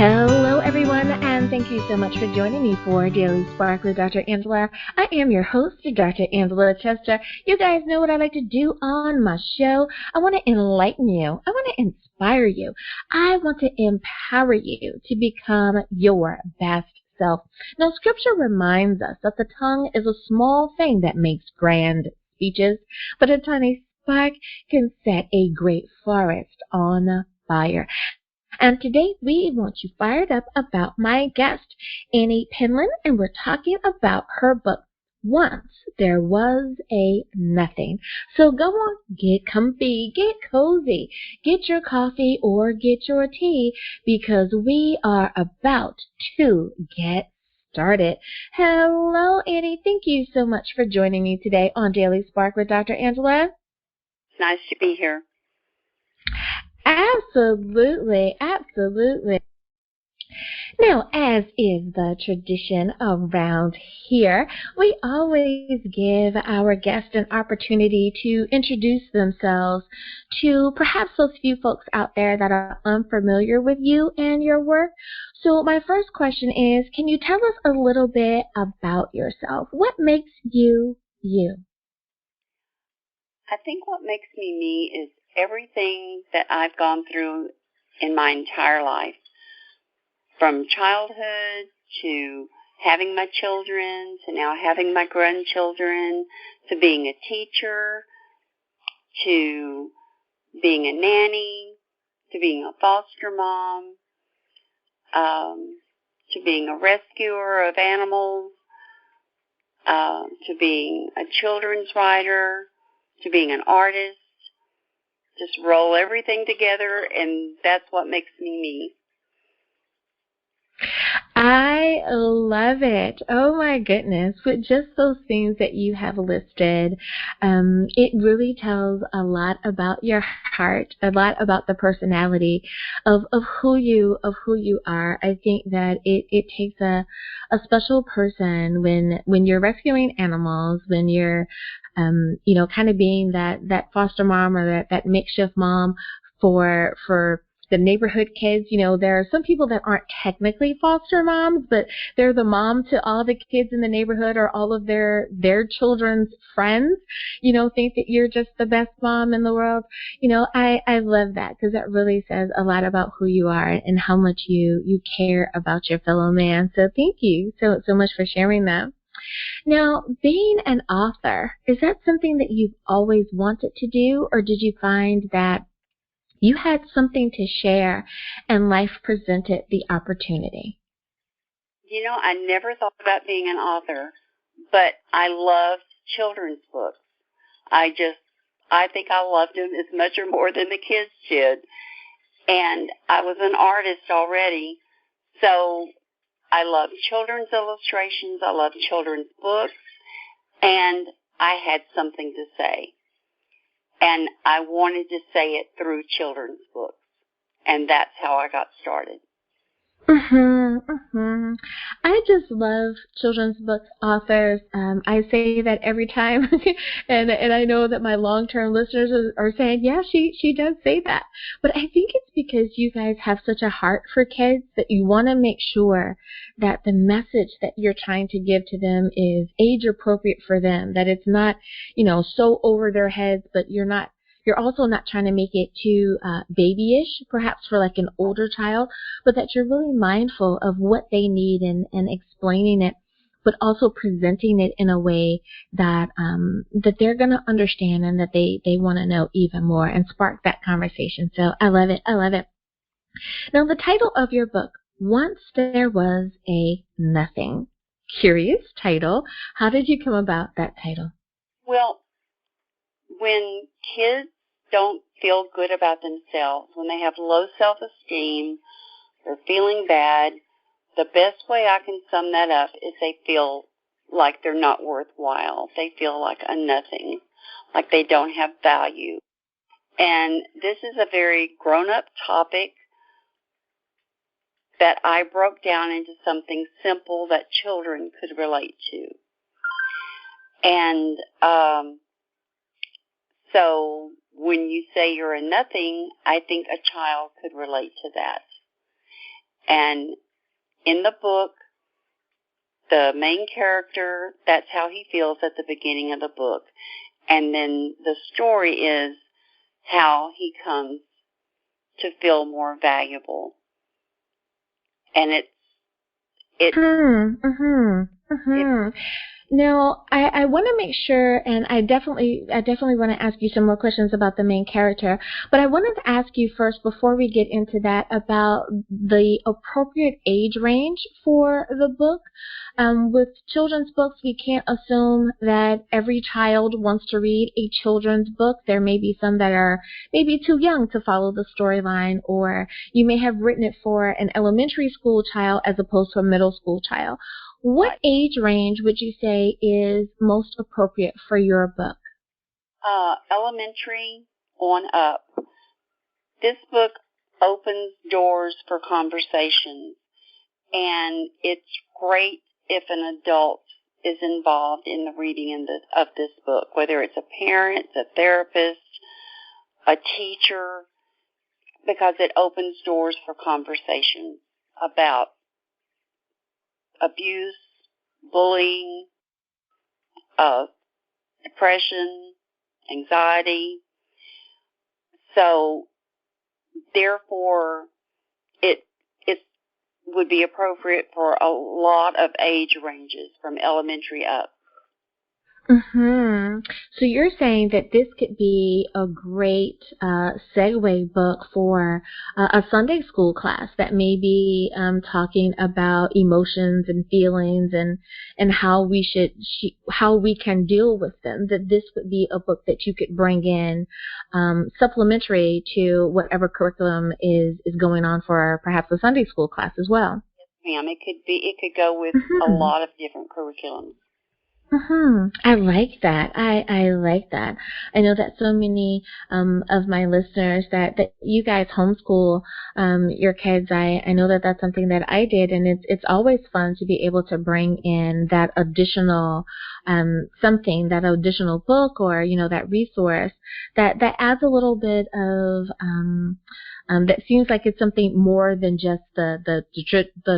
Hello, everyone, and thank you so much for joining me for Daily Spark with Dr. Angela. I am your host, Dr. Angela Chester. You guys know what I like to do on my show. I want to enlighten you. I want to inspire you. I want to empower you to become your best self. Now, Scripture reminds us that the tongue is a small thing that makes grand speeches, but a tiny spark can set a great forest on fire. And today we want you fired up about my guest, Annie Penland, and we're talking about her book, Once There Was a Nothing. So go on, get comfy, get cozy, get your coffee or get your tea, because we are about to get started. Hello, Annie. Thank you so much for joining me today on Daily Spark with Dr. Angela. It's nice to be here. Absolutely, absolutely. Now, as is the tradition around here, we always give our guests an opportunity to introduce themselves to perhaps those few folks out there that are unfamiliar with you and your work. So my first question is, can you tell us a little bit about yourself? What makes you you? I think what makes me me is everything that I've gone through in my entire life, from childhood to having my children, to now having my grandchildren, to being a teacher, to being a nanny, to being a foster mom, to being a rescuer of animals, to being a children's writer, to being an artist. Just roll everything together, and that's what makes me me. I love it. Oh my goodness. With just those things that you have listed, it really tells a lot about your heart, a lot about the personality of who you are. I think that it takes a special person when you're rescuing animals, when you're kind of being that foster mom or that makeshift mom for the neighborhood kids. There are some people that aren't technically foster moms, but they're the mom to all the kids in the neighborhood or all of their children's friends, think that you're just the best mom in the world. I love that, because that really says a lot about who you are and how much you care about your fellow man. So thank you so much for sharing that. Now, being an author, is that something that you've always wanted to do, or did you find that you had something to share and life presented the opportunity? I never thought about being an author, but I loved children's books. I think I loved them as much or more than the kids did. And I was an artist already, so I love children's illustrations, I love children's books, and I had something to say. And I wanted to say it through children's books. And that's how I got started. I just love children's book authors. I say that every time, and I know that my long-term listeners are saying, yeah, she does say that. But I think it's because you guys have such a heart for kids that you want to make sure that the message that you're trying to give to them is age appropriate for them, that it's not, so over their heads, but you're also not trying to make it too babyish, perhaps for like an older child, but that you're really mindful of what they need and explaining it, but also presenting it in a way that that they're going to understand and that they want to know even more and spark that conversation. So I love it. I love it. Now, the title of your book, Once There Was a Nothing. Curious title. How did you come about that title? Well, when kids don't feel good about themselves, when they have low self-esteem, they're feeling bad, the best way I can sum that up is they feel like they're not worthwhile. They feel like a nothing, like they don't have value. And this is a very grown-up topic that I broke down into something simple that children could relate to. And so when you say you're a nothing, I think a child could relate to that. And in the book, the main character, that's how he feels at the beginning of the book. And then the story is how he comes to feel more valuable. And it's Now, I want to make sure, and I definitely want to ask you some more questions about the main character, but I wanted to ask you first, before we get into that, about the appropriate age range for the book. With children's books, we can't assume that every child wants to read a children's book. There may be some that are maybe too young to follow the storyline, or you may have written it for an elementary school child as opposed to a middle school child. What age range would you say is most appropriate for your book? Elementary on up. This book opens doors for conversations, and it's great if an adult is involved in the reading of this book, whether it's a parent, a therapist, a teacher, because it opens doors for conversations about abuse, bullying, depression, anxiety. So, therefore, it would be appropriate for a lot of age ranges from elementary up. So you're saying that this could be a great segue book for a Sunday school class that may be talking about emotions and feelings and how we can deal with them. That this would be a book that you could bring in supplementary to whatever curriculum is going on for perhaps a Sunday school class as well. Yes, ma'am. It could go with a lot of different curriculums. I like that. I like that. I know that so many of my listeners that you guys homeschool your kids. I know that that's something that I did, and it's always fun to be able to bring in that additional something, that additional book or that resource that adds a little bit of that seems like it's something more than just the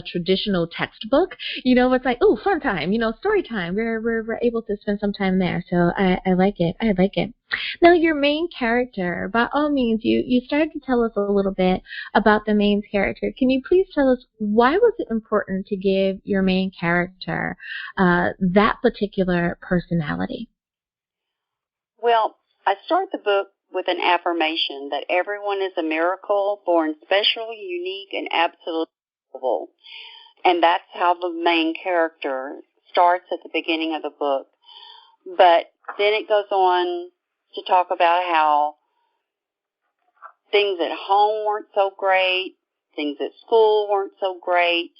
traditional textbook. It's like, oh, fun time, story time. We're able to spend some time there. So I like it. I like it. Now, your main character, by all means, you started to tell us a little bit about the main character. Can you please tell us why was it important to give your main character that particular personality? Well, I start the book with an affirmation that everyone is a miracle, born special, unique, and absolutely beautiful. And that's how the main character starts at the beginning of the book. But then it goes on to talk about how things at home weren't so great, things at school weren't so great,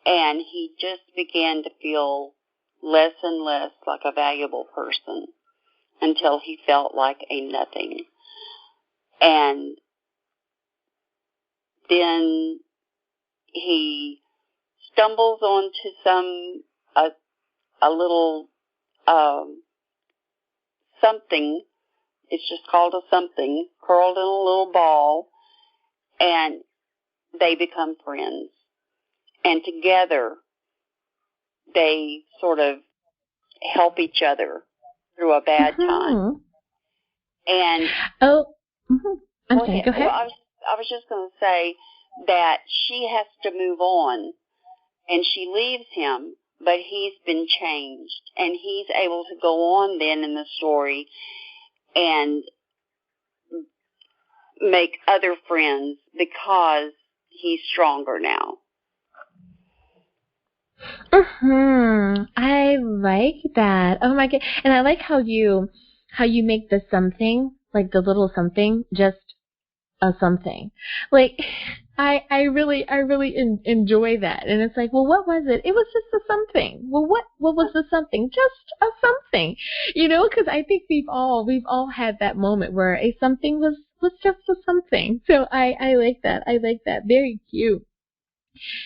and he just began to feel less and less like a valuable person, until he felt like a nothing. And then he stumbles onto a little something. It's just called a something, curled in a little ball, and they become friends. And together they sort of help each other through a bad time. And I'm sorry, go ahead. Well, I was just going to say that she has to move on, and she leaves him, but he's been changed, and he's able to go on then in the story and make other friends because he's stronger now. I like that. Oh my God. And I like how you make the something, like the little something, just a something. Like, I really enjoy that. And it's like, well, what was it? It was just a something. Well, what was the something? Just a something. Because I think we've all had that moment where a something was just a something. So I like that. I like that. Very cute.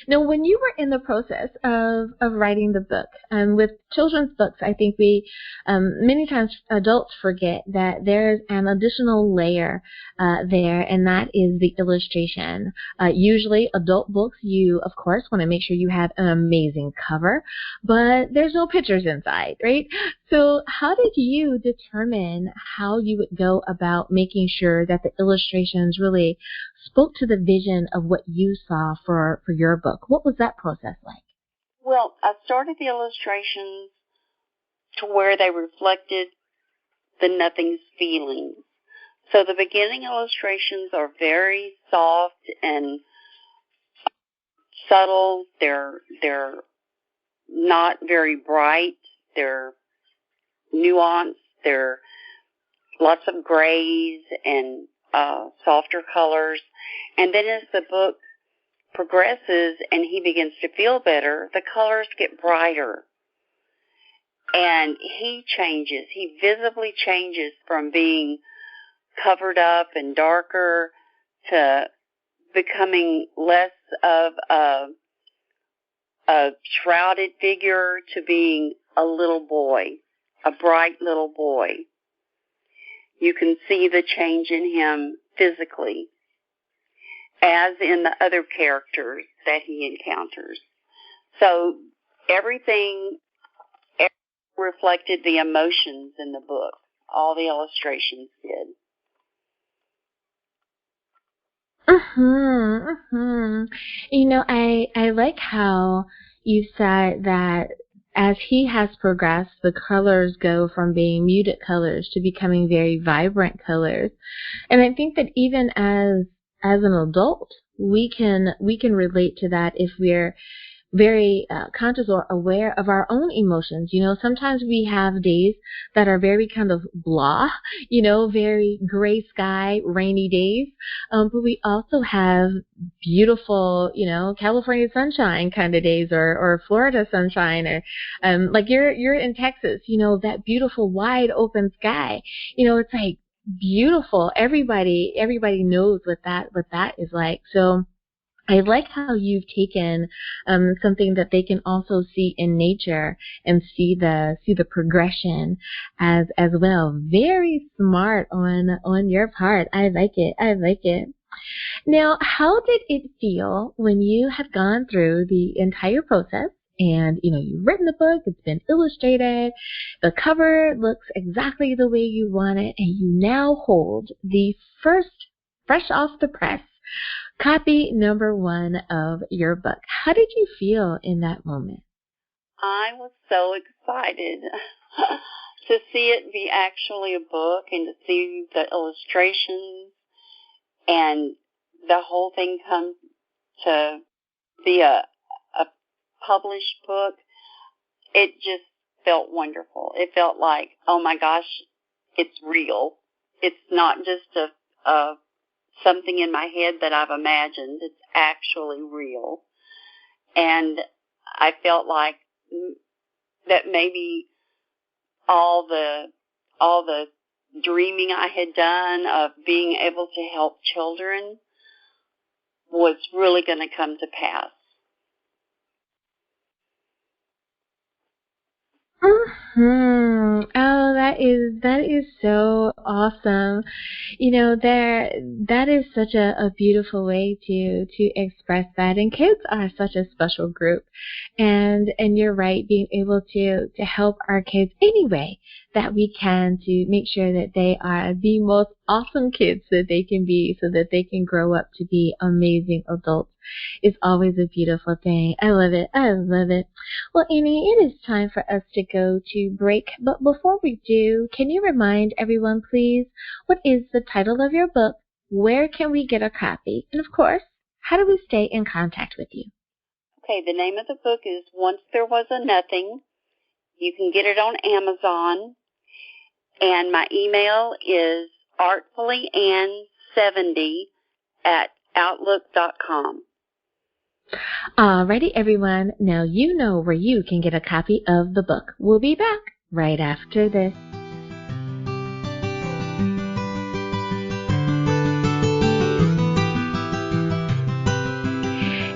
Now, when you were in the process of writing the book, with children's books, I think we, many times adults forget that there's an additional layer there, and that is the illustration. Usually adult books, you, of course, want to make sure you have an amazing cover, but there's no pictures inside, right? So how did you determine how you would go about making sure that the illustrations really spoke to the vision of what you saw for your book? What was that process like? Well, I started the illustrations to where they reflected the nothing's feelings. So the beginning illustrations are very soft and subtle. They're not very bright. They're nuanced. They're lots of grays and softer colors. And then as the book progresses and he begins to feel better, the colors get brighter. And he changes. He visibly changes from being covered up and darker to becoming less of a shrouded figure to being a little boy, a bright little boy. You can see the change in him physically, as in the other characters that he encounters. So everything reflected the emotions in the book. All the illustrations did. You know, I like how you said that as he has progressed, the colors go from being muted colors to becoming very vibrant colors. And I think that even as an adult, we can relate to that if we're very conscious or aware of our own emotions. You know, sometimes we have days that are very kind of blah, you know, very gray sky, rainy days. But we also have beautiful, you know, California sunshine kind of days, or Florida sunshine, or like you're in Texas, you know, that beautiful wide open sky. You know, it's like beautiful. Everybody knows what that is like. So I like how you've taken something that they can also see in nature and see the progression as well. Very smart on your part. I like it. Now, how did it feel when you had gone through the entire process and, you know, you've written the book, it's been illustrated, the cover looks exactly the way you want it, and you now hold the first, fresh off the press, copy number 1 of your book? How did you feel in that moment? I was so excited to see it be actually a book and to see the illustrations and the whole thing come to be a published book. It just felt wonderful. It felt like, oh my gosh, it's real. It's not just a something in my head that I've imagined. It's actually real. And I felt like that maybe all the dreaming I had done of being able to help children was really going to come to pass. Oh, that is so awesome. You know, that is such a beautiful way to express that. And kids are such a special group. And you're right, being able to help our kids any way that we can to make sure that they are the most awesome kids that they can be so that they can grow up to be amazing adults is always a beautiful thing. I love it. Well, Annie, it is time for us to go to break. But before we do, can you remind everyone, please, what is the title of your book? Where can we get a copy? And of course, how do we stay in contact with you? Okay, the name of the book is Once There Was a Nothing. You can get it on Amazon. And my email is artfullyann70@outlook.com. Alrighty, everyone. Now you know where you can get a copy of the book. We'll be back right after this.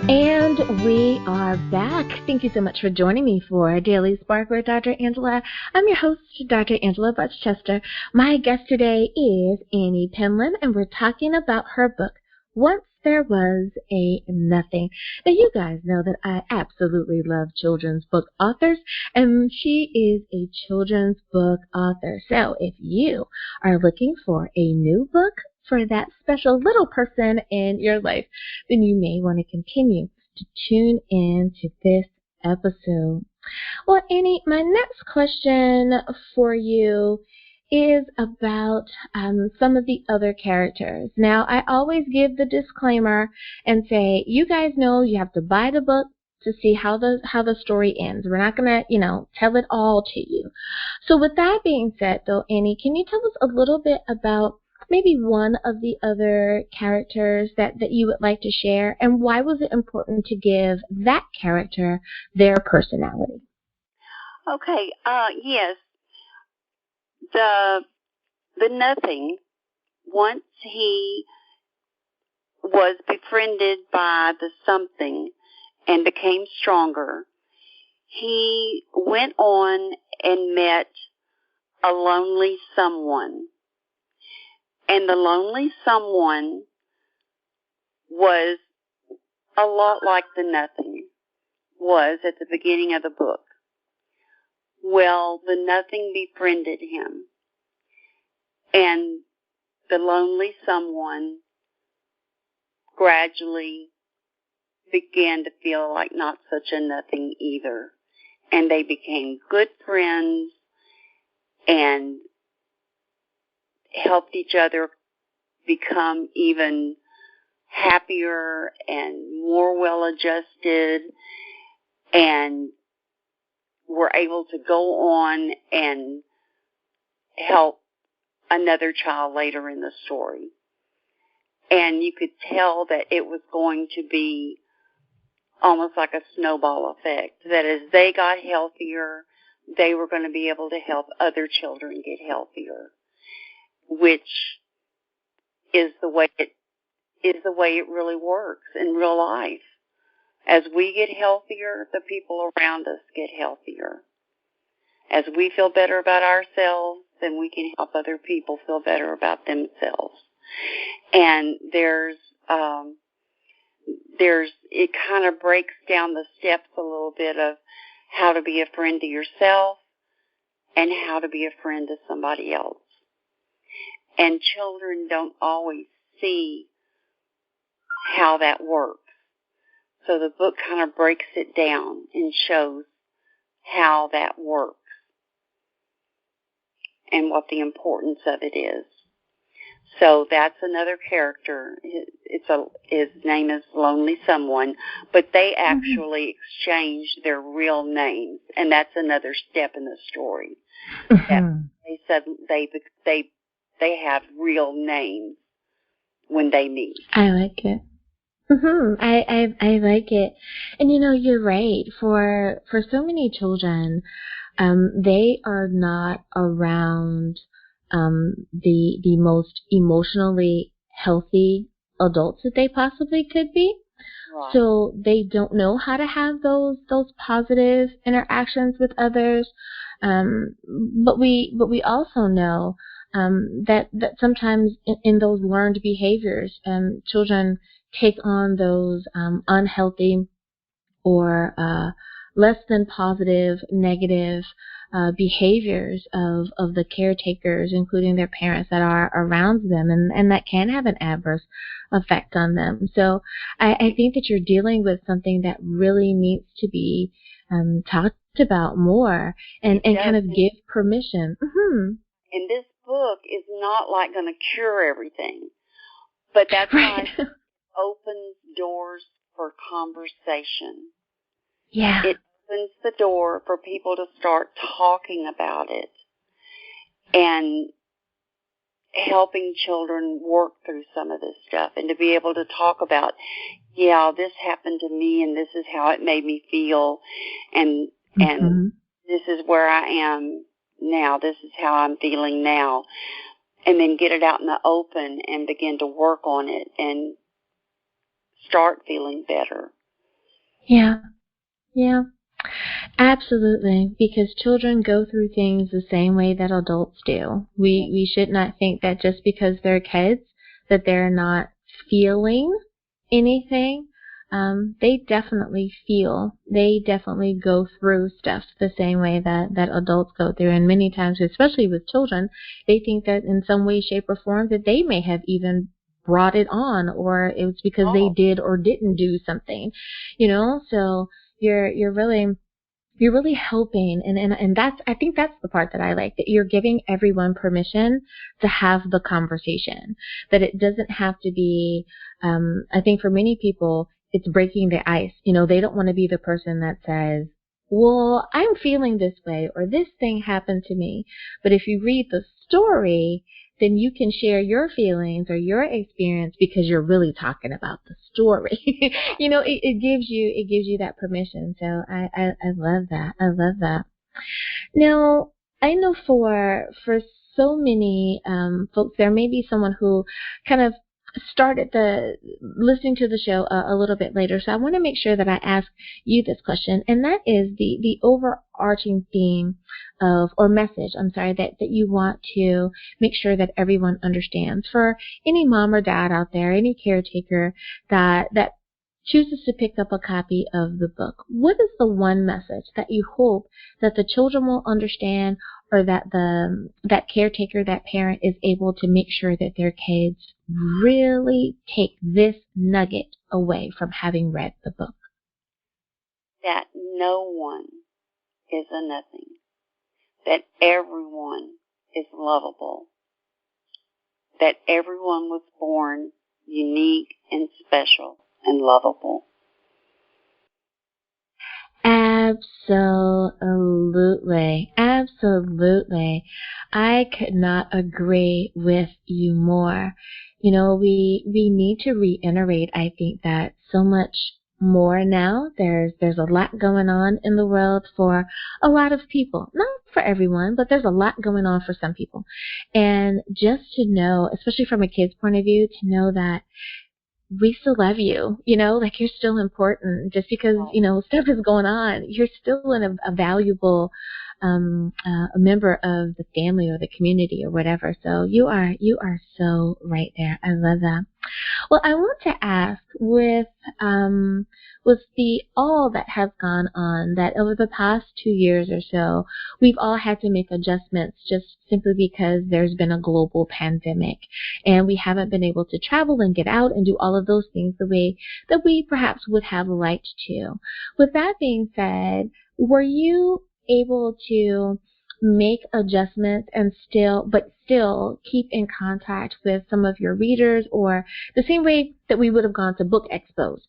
And We are back. Thank you so much for joining me for Daily Spark with Dr. Angela. I'm your host, Dr. Angela Butchchester. My guest today is Annie Penland, and we're talking about her book, Once There Was a Nothing. Now, you guys know that I absolutely love children's book authors, and she is a children's book author. So if you are looking for a new book for that special little person in your life, then you may want to continue to tune in to this episode. Well, Annie, my next question for you is about some of the other characters. Now, I always give the disclaimer and say, you guys know you have to buy the book to see how the story ends. We're not going to, tell it all to you. So with that being said, though, Annie, can you tell us a little bit about maybe one of the other characters that you would like to share, and why was it important to give that character their personality? Okay, yes. The Nothing, once he was befriended by the Something and became stronger, he went on and met a lonely someone. And the lonely someone was a lot like the Nothing was at the beginning of the book. Well, the Nothing befriended him, and the lonely someone gradually began to feel like not such a nothing either. And they became good friends and helped each other become even happier and more well-adjusted, and were able to go on and help another child later in the story. And you could tell that it was going to be almost like a snowball effect, that as they got healthier, they were going to be able to help other children get healthier, which is the way it really works in real life. As we get healthier, the people around us get healthier. As we feel better about ourselves, then we can help other people feel better about themselves. And it kind of breaks down the steps a little bit of how to be a friend to yourself and how to be a friend to somebody else. And children don't always see how that works. So the book kind of breaks it down and shows how that works and what the importance of it is. So that's another character. His name is Lonely Someone, but they actually exchanged their real names, and that's another step in the story. Mm-hmm. They said they have real names when they meet. I like it. Mm-hmm. I like it. And you're right. For so many children, they are not around the most emotionally healthy adults that they possibly could be. Right. So they don't know how to have those positive interactions with others. But we also know that sometimes in those learned behaviors, children take on those unhealthy or less than positive, negative behaviors of the caretakers, including their parents that are around them, and that can have an adverse effect on them. So I think that you're dealing with something that really needs to be talked about more and kind of give permission. Mm-hmm. And this book is not like going to cure everything, but that's right. why it opens doors for conversation. Yeah. It opens the door for people to start talking about it and helping children work through some of this stuff, and to be able to talk about, yeah, this happened to me and this is how it made me feel, and this is where I am now, this is how I'm feeling now, and then get it out in the open and begin to work on it and start feeling better. Yeah. Yeah. Absolutely, because children go through things the same way that adults do. We should not think that just because they're kids that they're not feeling anything. They definitely feel. They definitely go through stuff the same way that adults go through. And many times, especially with children, they think that in some way, shape, or form that they may have even brought it on, or it was because they did or didn't do something, So you're really helping, and that's, I think that's the part that I like, that you're giving everyone permission to have the conversation, that it doesn't have to be, I think for many people, it's breaking the ice. They don't want to be the person that says, well, I'm feeling this way, or this thing happened to me. But if you read the story, then you can share your feelings or your experience because you're really talking about the story. It gives you that permission. So I love that. I love that. Now, I know for so many folks, there may be someone who kind of started listening to the show a little bit later. So I want to make sure that I ask you this question, and that is the overarching theme or message, that you want to make sure that everyone understands. For any mom or dad out there, any caretaker that chooses to pick up a copy of the book, what is the one message that you hope that the children will understand, or that that caretaker, that parent, is able to make sure that their kids really take this nugget away from having read the book? That no one is a nothing. That everyone is lovable. That everyone was born unique and special and lovable. Absolutely. Absolutely. I could not agree with you more. We need to reiterate, I think, that so much more now. There's a lot going on in the world for a lot of people. Not for everyone, but there's a lot going on for some people. And just to know, especially from a kid's point of view, to know that we still love you, like you're still important. Just because, stuff is going on, you're still a valuable a member of the family or the community or whatever. So you are so right there. I love that. Well, I want to ask, with all that has gone on, that over the past 2 years or so, we've all had to make adjustments just simply because there's been a global pandemic, and we haven't been able to travel and get out and do all of those things the way that we perhaps would have liked to. With that being said, were you able to make adjustments and still keep in contact with some of your readers, or the same way that we would have gone to book expos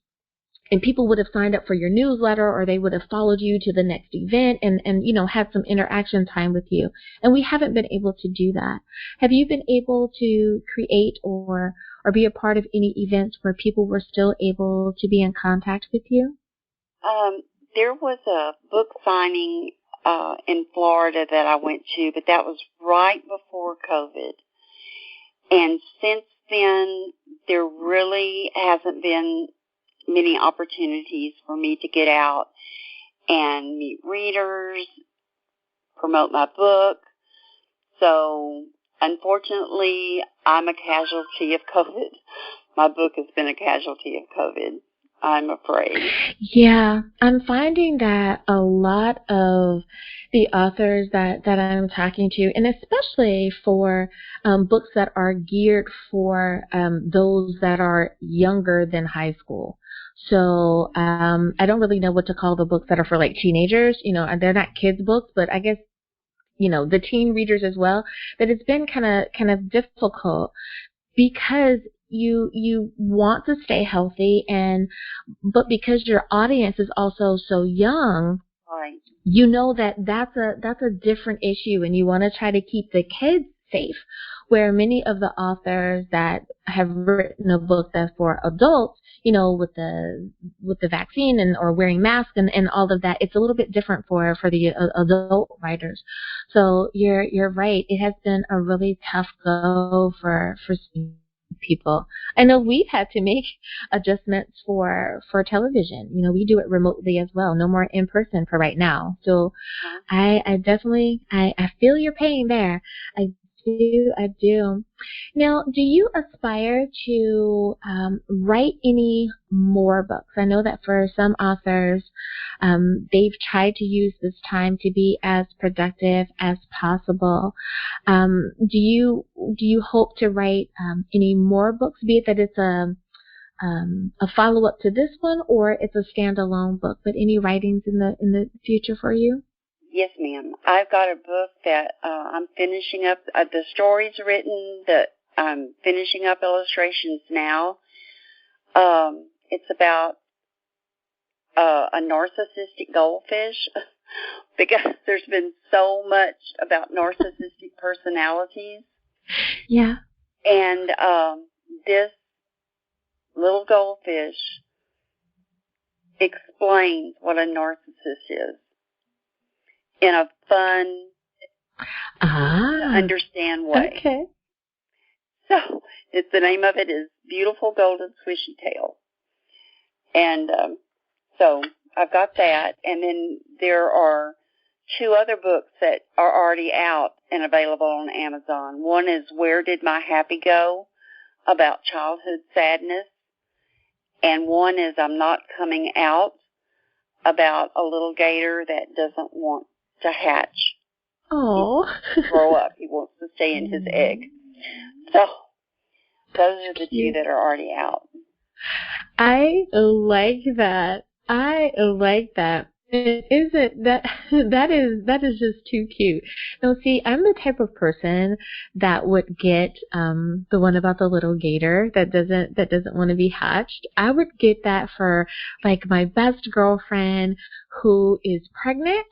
and people would have signed up for your newsletter, or they would have followed you to the next event and had some interaction time with you, and we haven't been able to do that? Have you been able to create or be a part of any events where people were still able to be in contact with you? There was a book signing in Florida that I went to, but that was right before COVID. And since then, there really hasn't been many opportunities for me to get out and meet readers, promote my book. So, unfortunately, I'm a casualty of COVID. My book has been a casualty of COVID, I'm afraid. Yeah, I'm finding that a lot of the authors that I'm talking to, and especially for books that are geared for those that are younger than high school. So I don't really know what to call the books that are for like teenagers. They're not kids books, but I guess the teen readers as well. That it's been kind of difficult because you want to stay healthy, but because your audience is also so young, right, that's a different issue, and you want to try to keep the kids safe. Where many of the authors that have written a book that's for adults, with the vaccine or wearing masks and all of that, it's a little bit different for the adult writers. So you're right. It has been a really tough go for people. I know we've had to make adjustments for television. We do it remotely as well. No more in person for right now. So I definitely I feel your pain there. I do. Now, do you aspire to write any more books? I know that for some authors, they've tried to use this time to be as productive as possible. Do you hope to write any more books? Be it that it's a follow-up to this one, or it's a standalone book. But any writings in the future for you? Yes, ma'am. I've got a book that I'm finishing up. The story's written, that I'm finishing up illustrations now. It's about a narcissistic goldfish because there's been so much about narcissistic personalities. Yeah. And this little goldfish explains what a narcissist is in a fun, understand way. Okay. So the name of it is Beautiful Golden Swishy Tail. And so I've got that. And then there are 2 other books that are already out and available on Amazon. One is Where Did My Happy Go? About childhood sadness. And one is I'm Not Coming Out, about a little gator that doesn't want to hatch. Oh. Grow up. He wants to stay in his egg. So those are the 2 that are already out. I like that. Isn't that is just too cute. Now, see, I'm the type of person that would get the one about the little gator that doesn't want to be hatched. I would get that for like my best girlfriend who is pregnant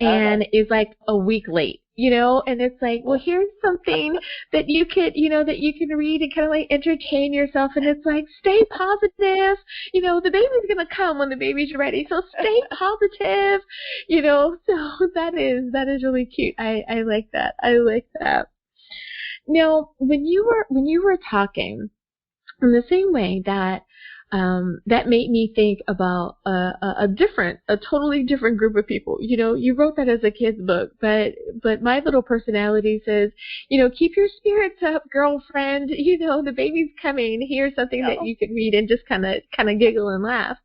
and is like a week late. And it's like, well, here's something that you could read and kind of like entertain yourself. And it's like, stay positive. The baby's going to come when the baby's ready. So stay positive, so that is really cute. I like that. Now, when you were talking in the same way that made me think about a totally different group of people. You wrote that as a kid's book, but my little personality says, keep your spirits up, girlfriend. The baby's coming. Here's something that you could read and just kind of giggle and laugh.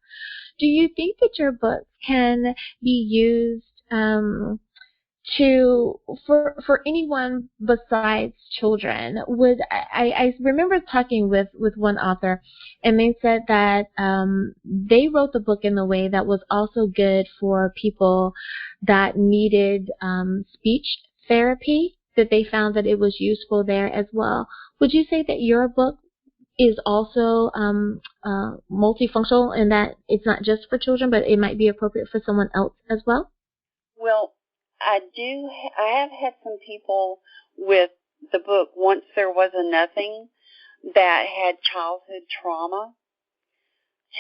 Do you think that your books can be used for anyone besides children? I remember talking with one author, and they said that they wrote the book in a way that was also good for people that needed speech therapy, that they found that it was useful there as well. Would you say that your book is also multifunctional in that it's not just for children, but it might be appropriate for someone else as well? Well, I have had some people with the book, Once There Was a Nothing, that had childhood trauma,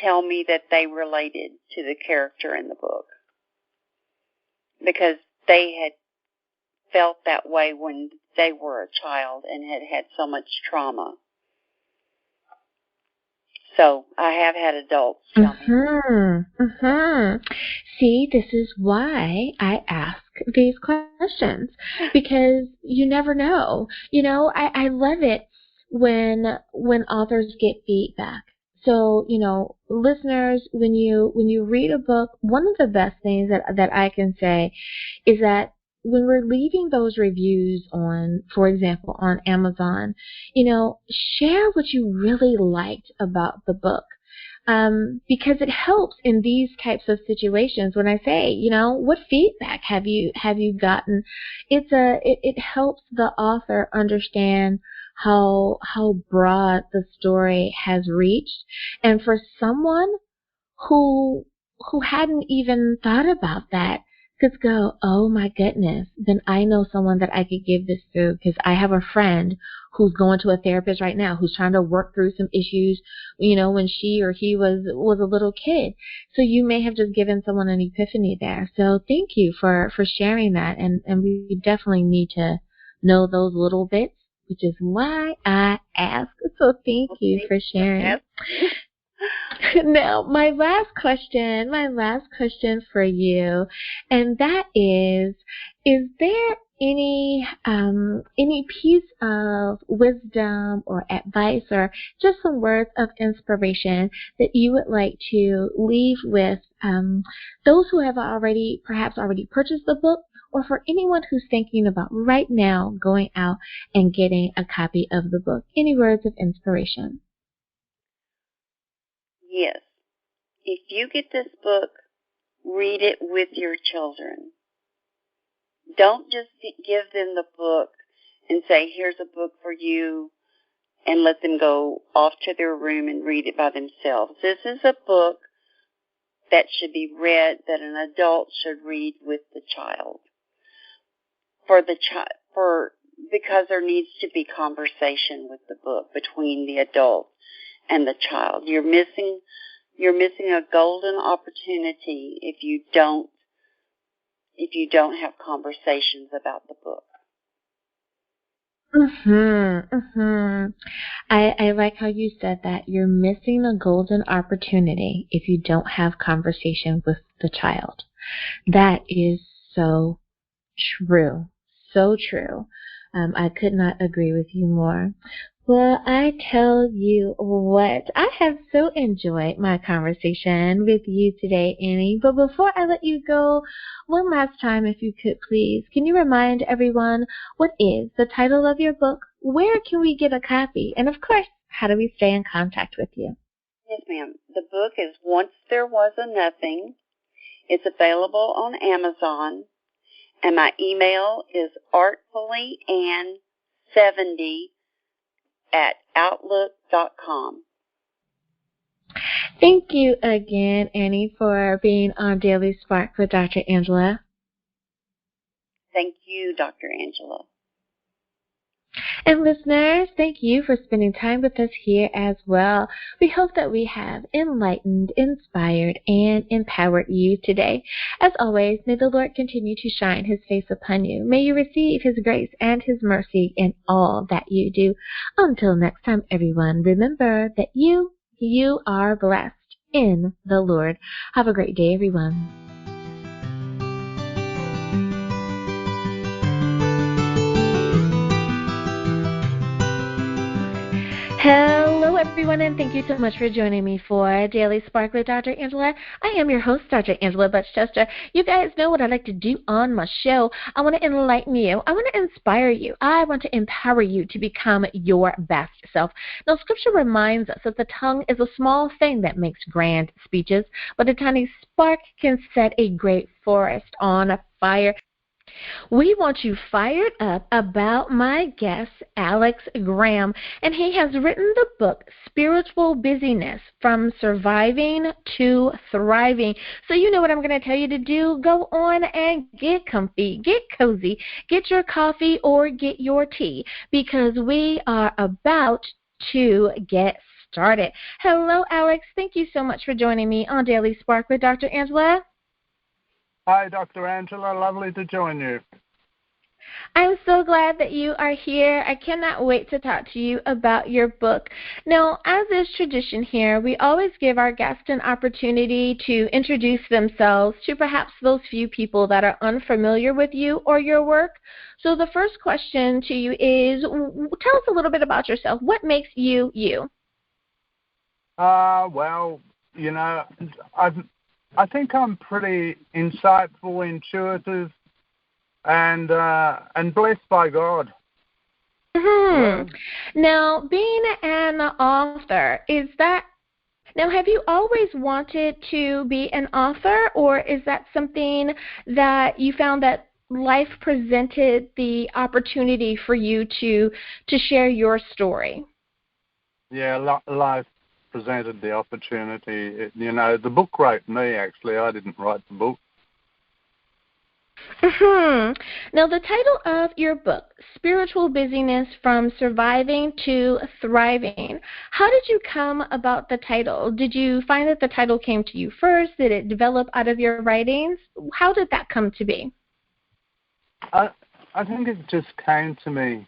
tell me that they related to the character in the book because they had felt that way when they were a child and had so much trauma. So I have had adults tell me. See, this is why I ask these questions, because you never know. I love it when authors get feedback. So, listeners, when you read a book, one of the best things that I can say is that when we're leaving those reviews on, for example, on Amazon, share what you really liked about the book. Because it helps in these types of situations when I say, what feedback have you gotten? It helps the author understand how broad the story has reached. And for someone who hadn't even thought about that, could go, oh my goodness, then I know someone that I could give this to, because I have a friend who's going to a therapist right now who's trying to work through some issues, when she or he was a little kid. So you may have just given someone an epiphany there. So thank you for sharing that. And we definitely need to know those little bits which is why I ask. So thank you for sharing. Now, my last question for you, and that is there any piece of wisdom or advice or just some words of inspiration that you would like to leave with those who have perhaps already purchased the book, or for anyone who's thinking about right now going out and getting a copy of the book? Any words of inspiration? Yes. If you get this book, read it with your children. Don't just give them the book and say, here's a book for you, and let them go off to their room and read it by themselves. This is a book that should be read, that an adult should read with the child. Because there needs to be conversation with the book between the adult and the child. You're missing a golden opportunity if you don't have conversations about the book. I like how you said that. You're missing a golden opportunity if you don't have conversation with the child. That is so true. So true. I could not agree with you more. Well, I tell you what, I have so enjoyed my conversation with you today, Annie. But before I let you go, one last time, if you could please, can you remind everyone what is the title of your book? Where can we get a copy? And of course, how do we stay in contact with you? Yes, ma'am. The book is Once There Was a Nothing. It's available on Amazon. And my email is artfullyann70@outlook.com. Thank you again, Annie, for being on Daily Spark with Dr. Angela. Thank you, Dr. Angela. And listeners, thank you for spending time with us here as well. We hope that we have enlightened, inspired, and empowered you today. As always, may the Lord continue to shine His face upon you. May you receive His grace and His mercy in all that you do. Until next time, everyone, remember that you are blessed in the Lord. Have a great day, everyone. Hello, everyone, and thank you so much for joining me for Daily Spark with Dr. Angela. I am your host, Dr. Angela Butchester. You guys know what I like to do on my show. I want to enlighten you. I want to inspire you. I want to empower you to become your best self. Now, Scripture reminds us that the tongue is a small thing that makes grand speeches, but a tiny spark can set a great forest on fire. We want you fired up about my guest, Alex Graham, and he has written the book, Spiritual Busyness, From Surviving to Thriving. So you know what I'm going to tell you to do. Go on and get comfy, get cozy, get your coffee or get your tea, because we are about to get started. Hello, Alex. Thank you so much for joining me on Daily Spark with Dr. Angela. Hi, Dr. Angela. Lovely to join you. I'm so glad that you are here. I cannot wait to talk to you about your book. Now, as is tradition here, we always give our guests an opportunity to introduce themselves to perhaps those few people that are unfamiliar with you or your work. So the first question to you is, tell us a little bit about yourself. What makes you you? Well, you know, I think I'm pretty insightful, intuitive, and blessed by God. Mm-hmm. Now, being an author, have you always wanted to be an author, or is that something that you found that life presented the opportunity for you to share your story? Yeah, life presented the opportunity. The book wrote me, actually. I didn't write the book. Mm-hmm. Now, the title of your book, Spiritual Busyness, From Surviving to Thriving, how did you come about the title? Did you find that the title came to you first? Did it develop out of your writings? How did that come to be? I think it just came to me.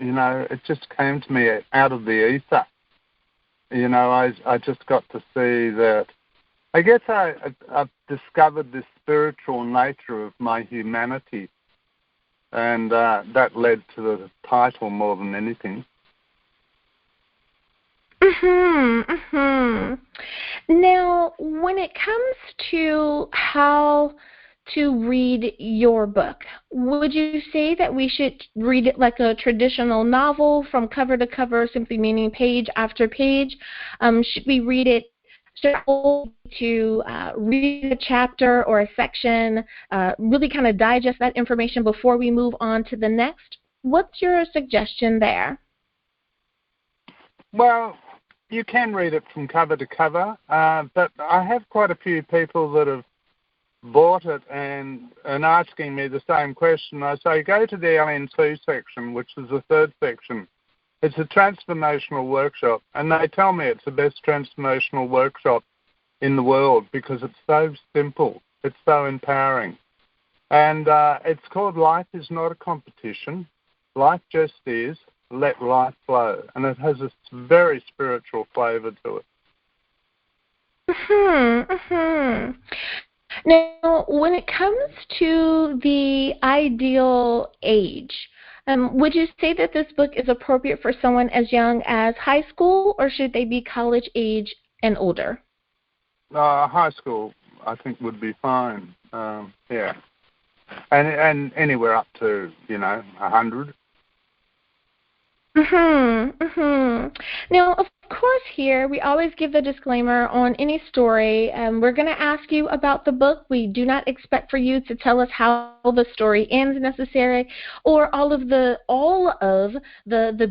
it just came to me out of the ether. I just got to see that. I guess I've discovered this spiritual nature of my humanity, and that led to the title more than anything. Now, when it comes to how to read your book, would you say that we should read it like a traditional novel from cover to cover, simply meaning page after page? Should we read it to read a chapter or a section, really kind of digest that information before we move on to the next? What's your suggestion there? Well, you can read it from cover to cover, but I have quite a few people that have bought it and asking me the same question. I say, go to the LN2 section, which is the third section. It's a transformational workshop, and they tell me it's the best transformational workshop in the world because it's so simple. It's so empowering. And it's called Life is Not a Competition. Life just is. Let life flow. And it has a very spiritual flavour to it. Now, when it comes to the ideal age, would you say that this book is appropriate for someone as young as high school, or should they be college age and older? High school, I think, would be fine. Yeah. And anywhere up to, 100. Now, of course, here we always give the disclaimer on any story. We're going to ask you about the book. We do not expect for you to tell us how the story ends necessarily, or all of the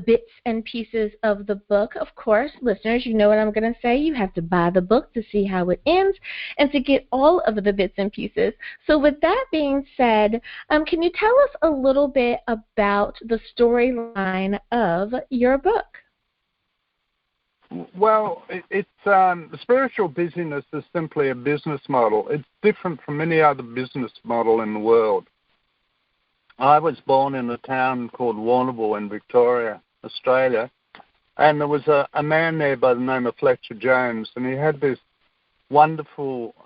bits and pieces of the book. Of course, listeners, you know what I'm going to say. You have to buy the book to see how it ends and to get all of the bits and pieces. So with that being said, can you tell us a little bit about the storyline of your book? Well, it's Spiritual Busyness is simply a business model. It's different from any other business model in the world. I was born in a town called Warrnambool in Victoria, Australia, and there was a man there by the name of Fletcher Jones, and he had this wonderful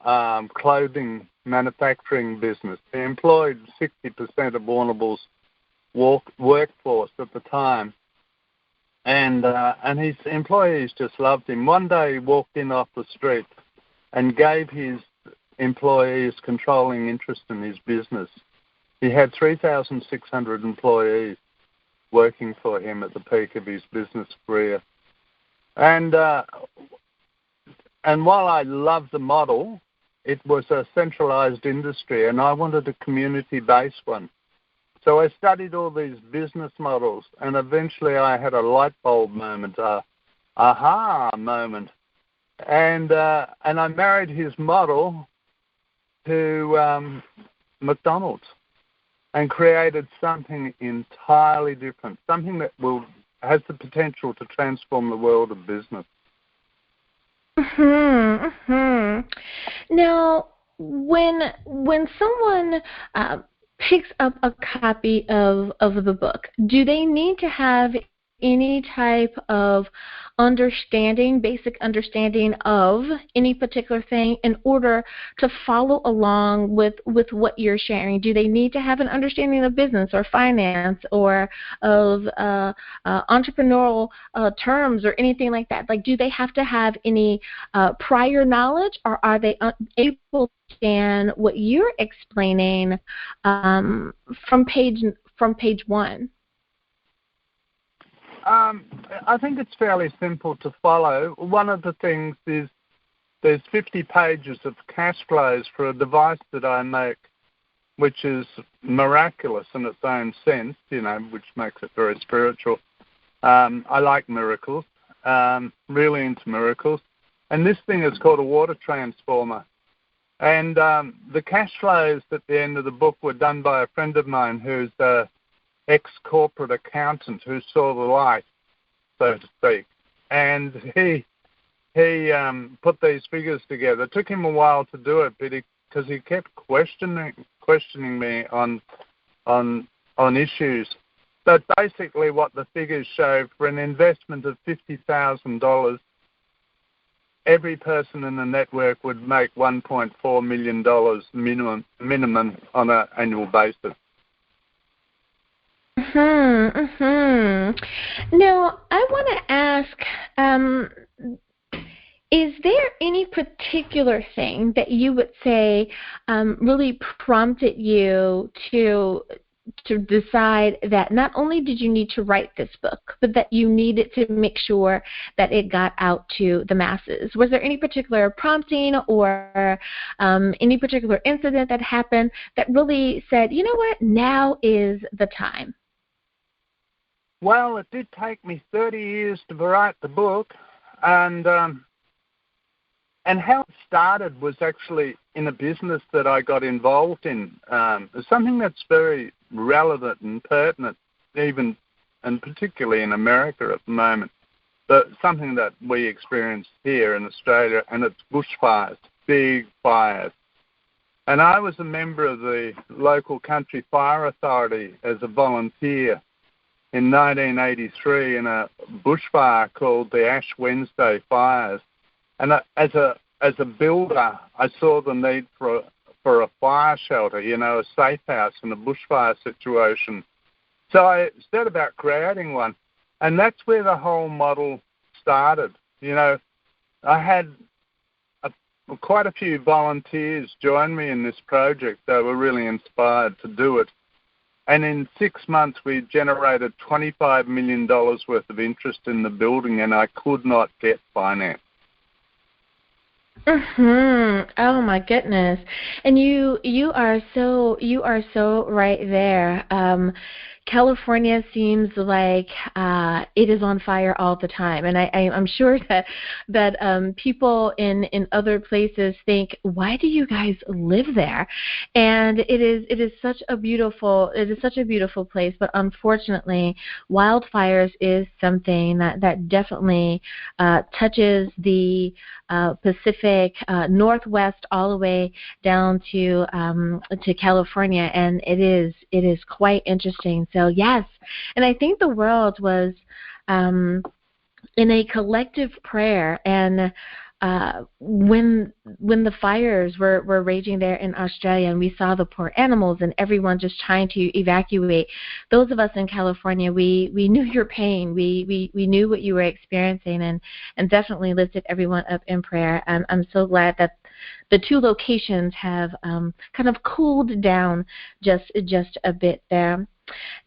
clothing manufacturing business. He employed 60% of Warrnambool's workforce at the time. And his employees just loved him. One day he walked in off the street and gave his employees controlling interest in his business. He had 3,600 employees working for him at the peak of his business career. And while I loved the model, it was a centralized industry, and I wanted a community-based one. So I studied all these business models, and eventually I had a light bulb moment, aha moment, and I married his model to McDonald's and created something entirely different, something that has the potential to transform the world of business. Now, when someone picks up a copy of the book, do they need to have any type of basic understanding of any particular thing in order to follow along with what you're sharing? Do they need to have an understanding of business or finance or of entrepreneurial terms or anything like that? Like, do they have to have any prior knowledge, or are they able to understand what you're explaining from page one? I think it's fairly simple to follow. One of the things is there's 50 pages of cash flows for a device that I make, which is miraculous in its own sense, which makes it very spiritual. I like miracles, really into miracles. And this thing is called a water transformer. And the cash flows at the end of the book were done by a friend of mine who's ex-corporate accountant who saw the light, so to speak, and he put these figures together. It took him a while to do it, because he kept questioning me on issues, But basically what the figures show, for an investment of $50,000, every person in the network would make $1.4 million minimum on an annual basis. Now, I want to ask, is there any particular thing that you would say really prompted you to decide that not only did you need to write this book, but that you needed to make sure that it got out to the masses? Was there any particular prompting or any particular incident that happened that really said, you know what, now is the time? Well, it did take me 30 years to write the book, and how it started was actually in a business that I got involved in. Something that's very relevant and pertinent, even and particularly in America at the moment, but something that we experience here in Australia, and it's bushfires, big fires. And I was a member of the local country fire authority as a volunteer in 1983 in a bushfire called the Ash Wednesday fires. And as a builder, I saw the need for a fire shelter, a safe house in a bushfire situation. So I set about creating one, and that's where the whole model started. I had quite a few volunteers join me in this project. They were really inspired to do it. And in 6 months, we generated $25 million worth of interest in the building, and I could not get finance. Oh my goodness! And you are so right there. California seems like it is on fire all the time, and I'm sure that people in other places think, why do you guys live there? And it is such a beautiful place, but unfortunately, wildfires is something that definitely touches the Pacific Northwest all the way down to California, and it is quite interesting. So yes, and I think the world was in a collective prayer, and when the fires were raging there in Australia, and we saw the poor animals and everyone just trying to evacuate, those of us in California, we knew your pain. We knew what you were experiencing, and definitely lifted everyone up in prayer. I'm so glad that the two locations have kind of cooled down just a bit there.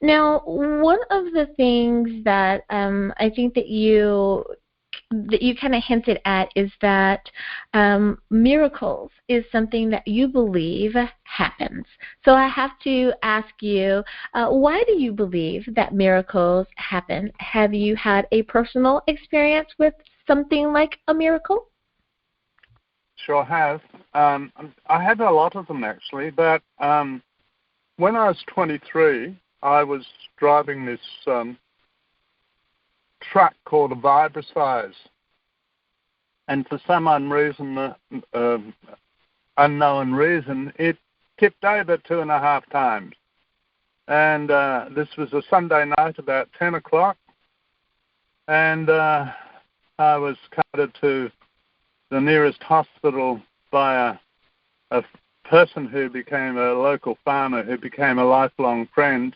Now, one of the things that I think that you kind of hinted at is that miracles is something that you believe happens. So I have to ask you, why do you believe that miracles happen? Have you had a personal experience with something like a miracle? Sure have. I had a lot of them, actually, but when I was 23, I was driving this truck called a Vibrasize, and for some unknown reason, it tipped over 2.5 times. And this was a Sunday night about 10 o'clock, and I was carted to the nearest hospital by a person who became a local farmer, who became a lifelong friend,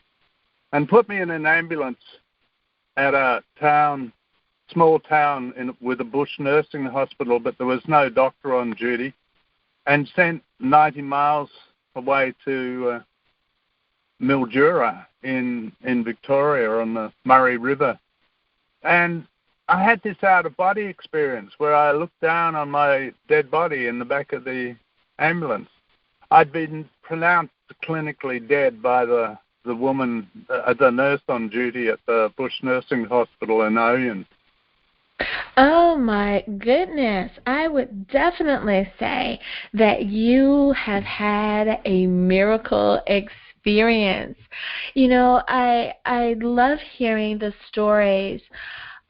and put me in an ambulance at a small town with a bush nursing hospital, but there was no doctor on duty, and sent 90 miles away to Mildura in Victoria on the Murray River. And I had this out-of-body experience where I looked down on my dead body in the back of the ambulance. I'd been pronounced clinically dead by the woman, the nurse on duty at the Bush Nursing Hospital in Oyen. Oh my goodness. I would definitely say that you have had a miracle experience. I love hearing the stories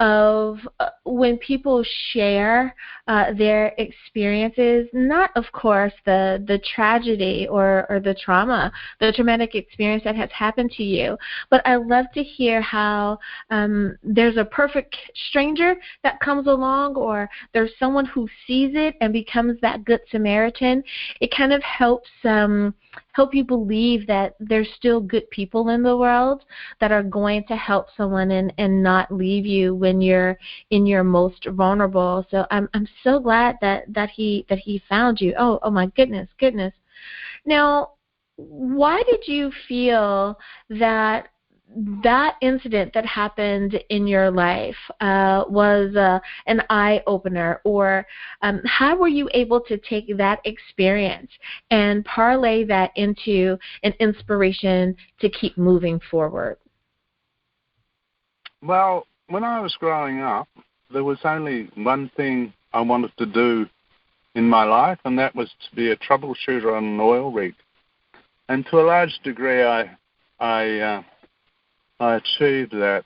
of when people share their experiences, not, of course, the tragedy or the trauma, the traumatic experience that has happened to you, but I love to hear how there's a perfect stranger that comes along, or there's someone who sees it and becomes that good Samaritan. It kind of helps help you believe that there's still good people in the world that are going to help someone and not leave you when you're in your most vulnerable. So I'm so glad that he found you. Oh my goodness. Now, why did you feel that incident that happened in your life was an eye-opener, or how were you able to take that experience and parlay that into an inspiration to keep moving forward? Well, when I was growing up, there was only one thing I wanted to do in my life, and that was to be a troubleshooter on an oil rig. And to a large degree, I achieved that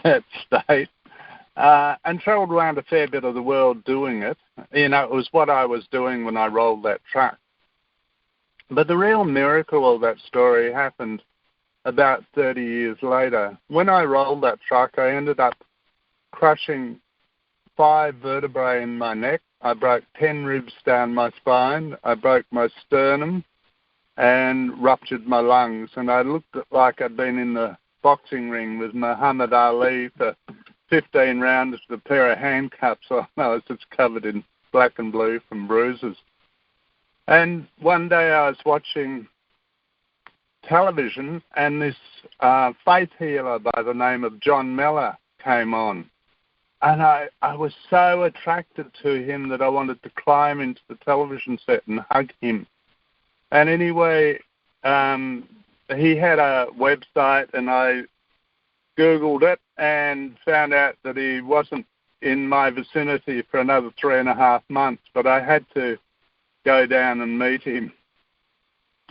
that state and travelled around a fair bit of the world doing it. You know, it was what I was doing when I rolled that truck. But the real miracle of that story happened about 30 years later. When I rolled that truck, I ended up crushing 5 vertebrae in my neck. I broke 10 ribs down my spine. I broke my sternum and ruptured my lungs. And I looked like I'd been in the boxing ring with Muhammad Ali for 15 rounds with a pair of handcuffs on. I was just covered in black and blue from bruises. And one day I was watching television, and this faith healer by the name of John Mellor came on. And I was so attracted to him that I wanted to climb into the television set and hug him. And anyway, he had a website, and I Googled it and found out that he wasn't in my vicinity for another 3.5 months, but I had to go down and meet him.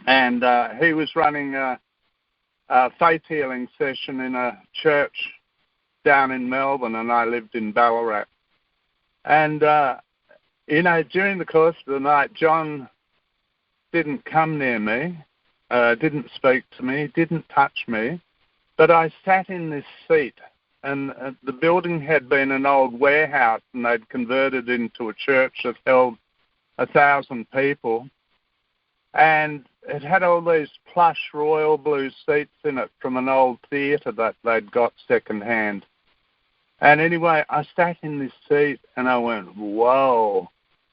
And he was running a faith healing session in a church down in Melbourne, and I lived in Ballarat. And, you know, during the course of the night, John didn't come near me, didn't speak to me, didn't touch me, but I sat in this seat, and the building had been an old warehouse, and they'd converted into a church that held 1,000 people, and it had all these plush royal blue seats in it from an old theatre that they'd got second-hand. And anyway, I sat in this seat, and I went, whoa,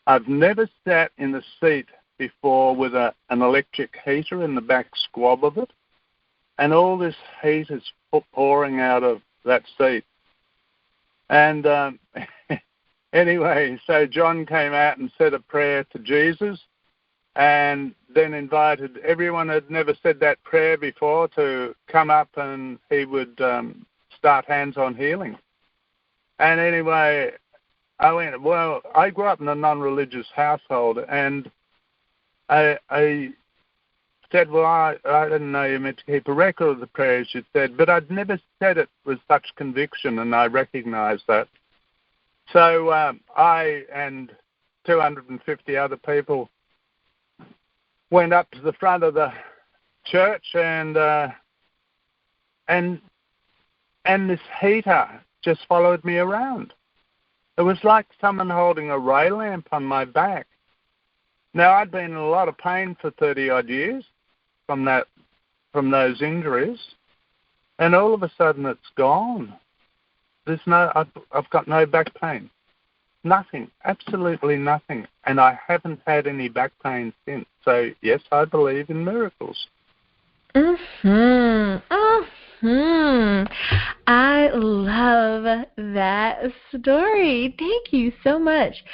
I've never sat in a seat before with an electric heater in the back squab of it, and all this heat is pouring out of that seat. And anyway, so John came out and said a prayer to Jesus, and then invited everyone who had never said that prayer before to come up, and he would start hands-on healing. And anyway, I went, well, I grew up in a non-religious household, and I said, well, I didn't know you meant to keep a record of the prayers you said, but I'd never said it with such conviction, and I recognized that. So I and 250 other people went up to the front of the church, and this heater just followed me around. It was like someone holding a ray lamp on my back. Now, I'd been in a lot of pain for 30-odd years from those injuries, and all of a sudden it's gone. I've got no back pain. Nothing, absolutely nothing. And I haven't had any back pain since. So, yes, I believe in miracles. I love that story. Thank you so much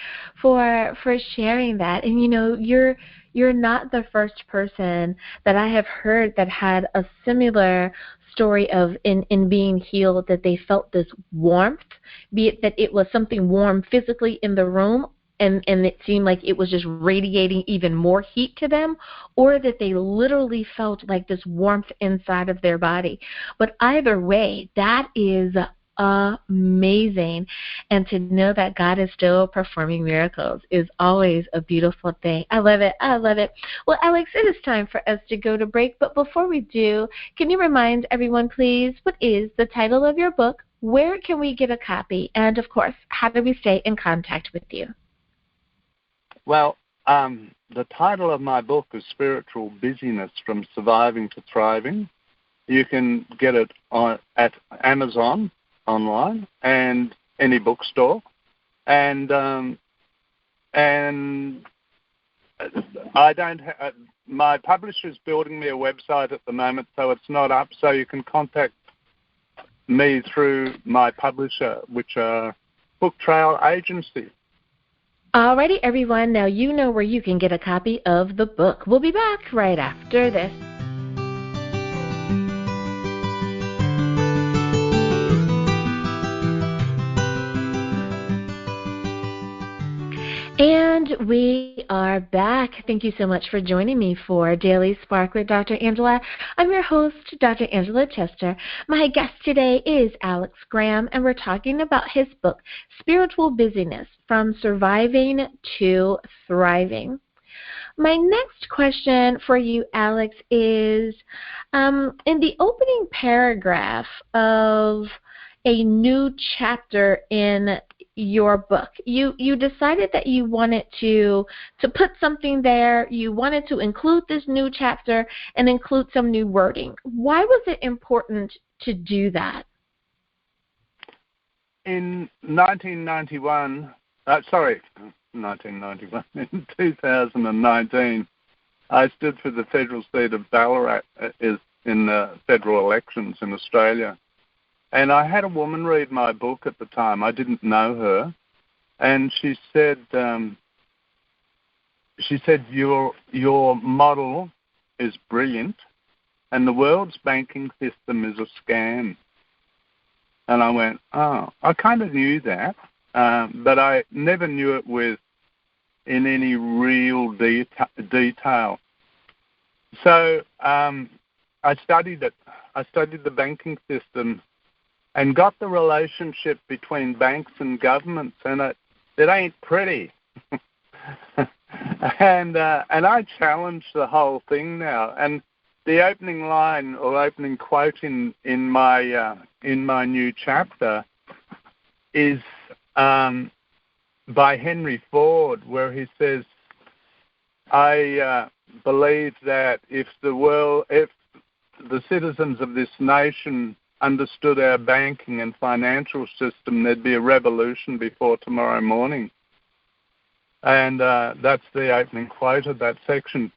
for sharing that. And, you know, you're not the first person that I have heard that had a similar story of in being healed, that they felt this warmth, be it that it was something warm physically in the room, and it seemed like it was just radiating even more heat to them, or that they literally felt like this warmth inside of their body. But either way, that is amazing. And to know that God is still performing miracles is always a beautiful thing. I love it. I love it. Well, Alex, it is time for us to go to break. But before we do, can you remind everyone, please, what is the title of your book? Where can we get a copy? And, of course, how do we stay in contact with you? Well, the title of my book is Spiritual Busyness, From Surviving to Thriving. You can get it at Amazon online and any bookstore. And I don't my publisher's building me a website at the moment, so it's not up. So you can contact me through my publisher, which are Book Trail Agency. Alrighty, everyone. Now you know where you can get a copy of the book. We'll be back right after this. And we are back. Thank you so much for joining me for Daily Spark with Dr. Angela. I'm your host, Dr. Angela Chester. My guest today is Alex Graham, and we're talking about his book, Spiritual Busyness, From Surviving to Thriving. My next question for you, Alex, is in the opening paragraph of a new chapter in your book, you decided that you wanted to put something there. You wanted to include this new chapter and include some new wording. Why was it important to do that? In 1991, in 2019, I stood for the federal seat of Ballarat in the federal elections in Australia. And I had a woman read my book at the time. I didn't know her. And she said, your model is brilliant and the world's banking system is a scam. And I went, oh, I kind of knew that, but I never knew it in any real detail. So I studied it. I studied the banking system and got the relationship between banks and governments, and it ain't pretty. and I challenge the whole thing now. And the opening line or opening quote in my new chapter is by Henry Ford, where he says, "I believe that if the citizens of this nation understood our banking and financial system, there'd be a revolution before tomorrow morning." And that's the opening quote of that section.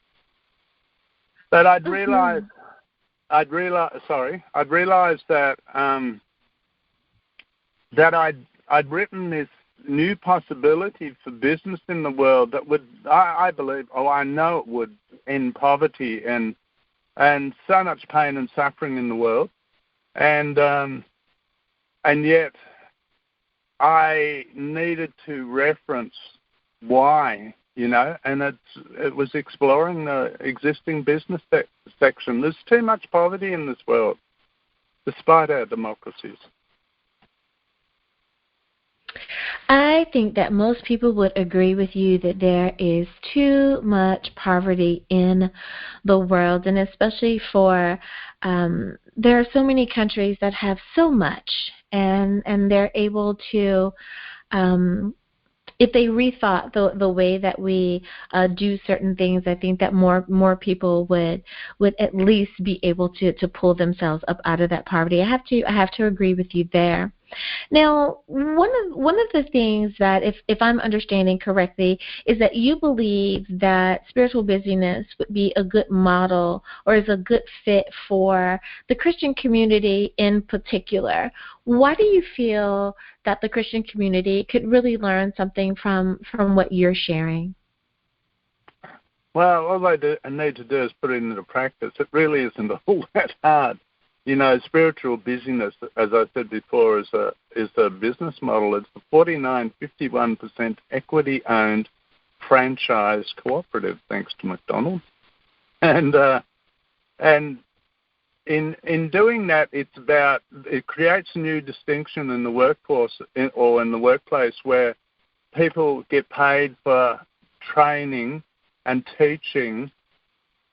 But I'd realized that I'd written this new possibility for business in the world that would, I know it would end poverty and so much pain and suffering in the world. And yet I needed to reference why, and it was exploring the existing business section. There's too much poverty in this world, despite our democracies. I think that most people would agree with you that there is too much poverty in the world, and especially for there are so many countries that have so much, and they're able to, if they rethought the way that we do certain things, I think that more people would at least be able to pull themselves up out of that poverty. I have to agree with you there. Now, one of the things that, if I'm understanding correctly, is that you believe that spiritual busyness would be a good model or is a good fit for the Christian community in particular. Why do you feel that the Christian community could really learn something from what you're sharing? Well, all I need to do is put it into practice. It really isn't all that hard. Spiritual busyness, as I said before, is a business model. It's a 51% equity-owned franchise cooperative, thanks to McDonald's. And in doing that, it creates a new distinction in the workforce or in the workplace where people get paid for training and teaching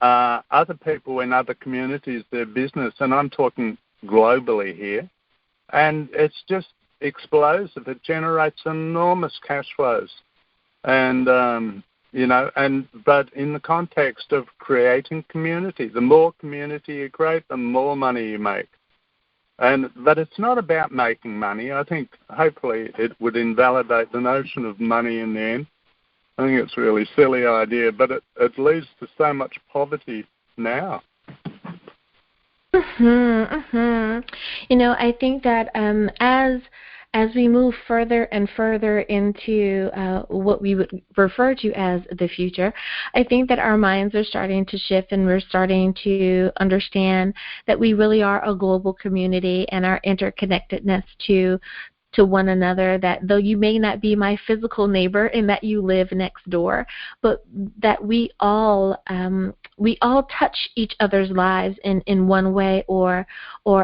other people in other communities their business, and I'm talking globally here, and it's just explosive. It generates enormous cash flows, and but in the context of creating community, the more community you create, the more money you make. But it's not about making money. I think hopefully it would invalidate the notion of money in the end. I think it's a really silly idea, but it leads to so much poverty now. I think that as we move further and further into what we would refer to as the future, I think that our minds are starting to shift, and we're starting to understand that we really are a global community, and our interconnectedness to one another, that though you may not be my physical neighbor and that you live next door, but that we all touch each other's lives in one way or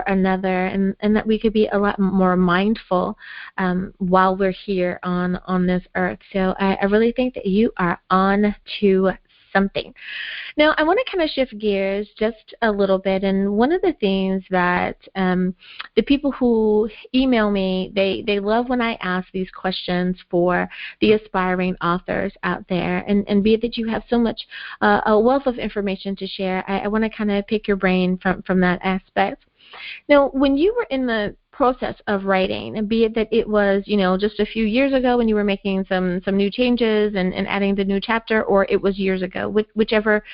another, and that we could be a lot more mindful while we're here on this earth. So I really think that you are on to something. Now, I want to kind of shift gears just a little bit, and one of the things that the people who email me, they love when I ask these questions for the aspiring authors out there, and be it that you have so much a wealth of information to share, I want to kind of pick your brain from that aspect. Now, when you were in the process of writing, and be it that it was, just a few years ago when you were making some new changes and adding the new chapter, or it was years ago, whichever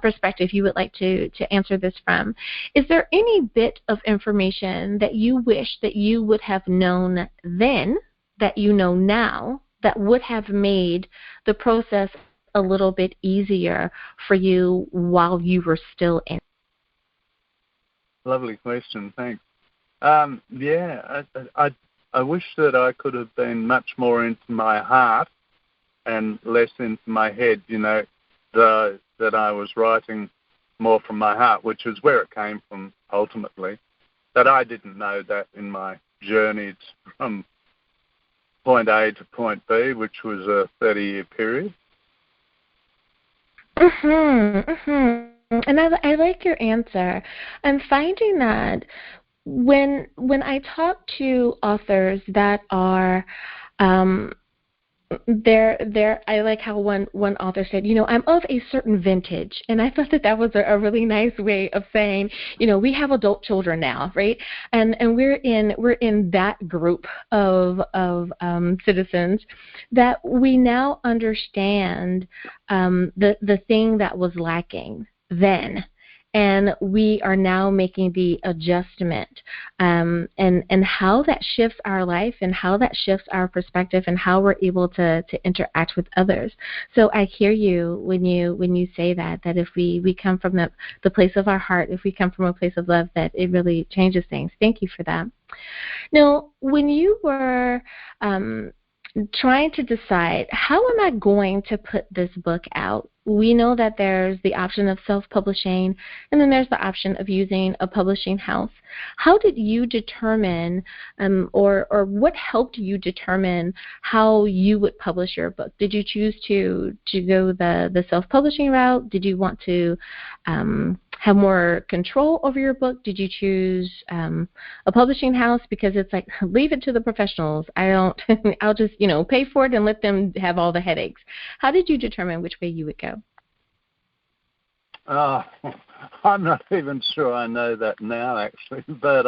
perspective you would like to answer this from, is there any bit of information that you wish that you would have known then that you know now that would have made the process a little bit easier for you while you were still in? Lovely question, thanks. I wish that I could have been much more into my heart and less into my head, that I was writing more from my heart, which is where it came from ultimately. But I didn't know that in my journey from point A to point B, which was a 30-year period. And I like your answer. I'm finding that when I talk to authors that are I like how one author said, I'm of a certain vintage, and I thought that was a really nice way of saying, we have adult children now, right? And we're in that group of citizens that we now understand the thing that was lacking then. And we are now making the adjustment, and how that shifts our life, and how that shifts our perspective, and how we're able to interact with others. So I hear you when you say that if we come from the place of our heart, if we come from a place of love, that it really changes things. Thank you for that. Now, when you were trying to decide, how am I going to put this book out? We know that there's the option of self-publishing, and then there's the option of using a publishing house. How did you determine, or what helped you determine how you would publish your book? Did you choose to go the self-publishing route? Did you want to have more control over your book? Did you choose a publishing house because it's like, leave it to the professionals? I'll just pay for it and let them have all the headaches. How did you determine which way you would go? I'm not even sure I know that now, actually. But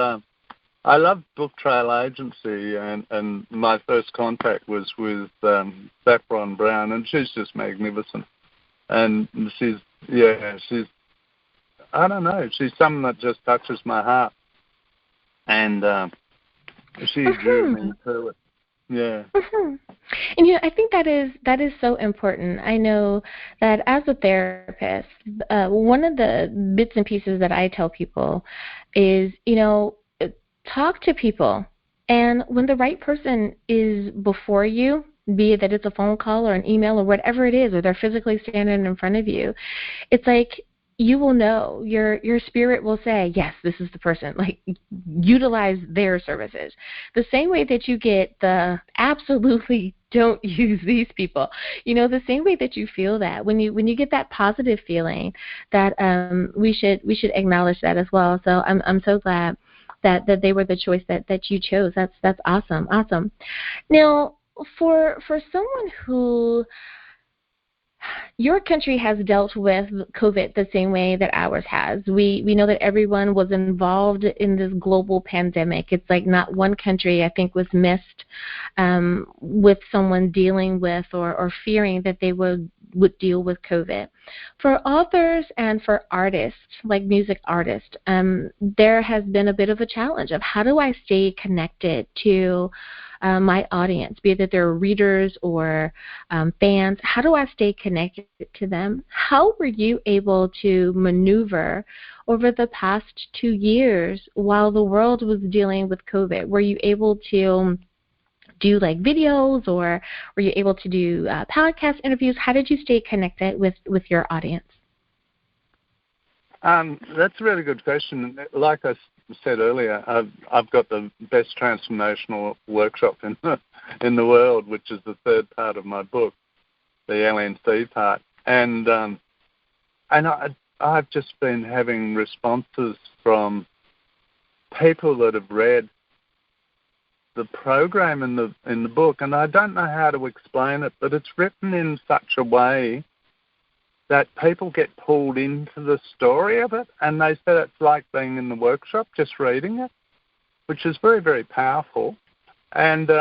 I love Book Trail Agency, and my first contact was with Saffron Brown, and she's just magnificent. And she's I don't know, she's someone that just touches my heart. And she drew me to it. Yeah. And I think that is so important. I know that as a therapist, one of the bits and pieces that I tell people is, talk to people. And when the right person is before you, be it that it's a phone call or an email or whatever it is, or they're physically standing in front of you, it's like, you will know, your spirit will say, yes, this is the person, like utilize their services. The same way that you get the absolutely don't use these people, the same way that you feel that when you get that positive feeling, that we should acknowledge that as well. So I'm so glad that they were the choice that you chose. That's awesome. Now, for someone who, your country has dealt with COVID the same way that ours has. We know that everyone was involved in this global pandemic. It's like not one country, I think, was missed with someone dealing with or fearing that they would deal with COVID. For authors and for artists, like music artists, there has been a bit of a challenge of how do I stay connected to my audience, be it that they're readers or fans. How do I stay connected to them? How were you able to maneuver over the past 2 years while the world was dealing with COVID? Were you able to do like videos, or were you able to do podcast interviews? How did you stay connected with your audience? That's a really good question. Like I said earlier, I've got the best transformational workshop in the world, which is the third part of my book, the LNC part, and I've just been having responses from people that have read the program in the book, and I don't know how to explain it, but it's written in such a way that people get pulled into the story of it, and they said it's like being in the workshop, just reading it, which is very, very powerful. And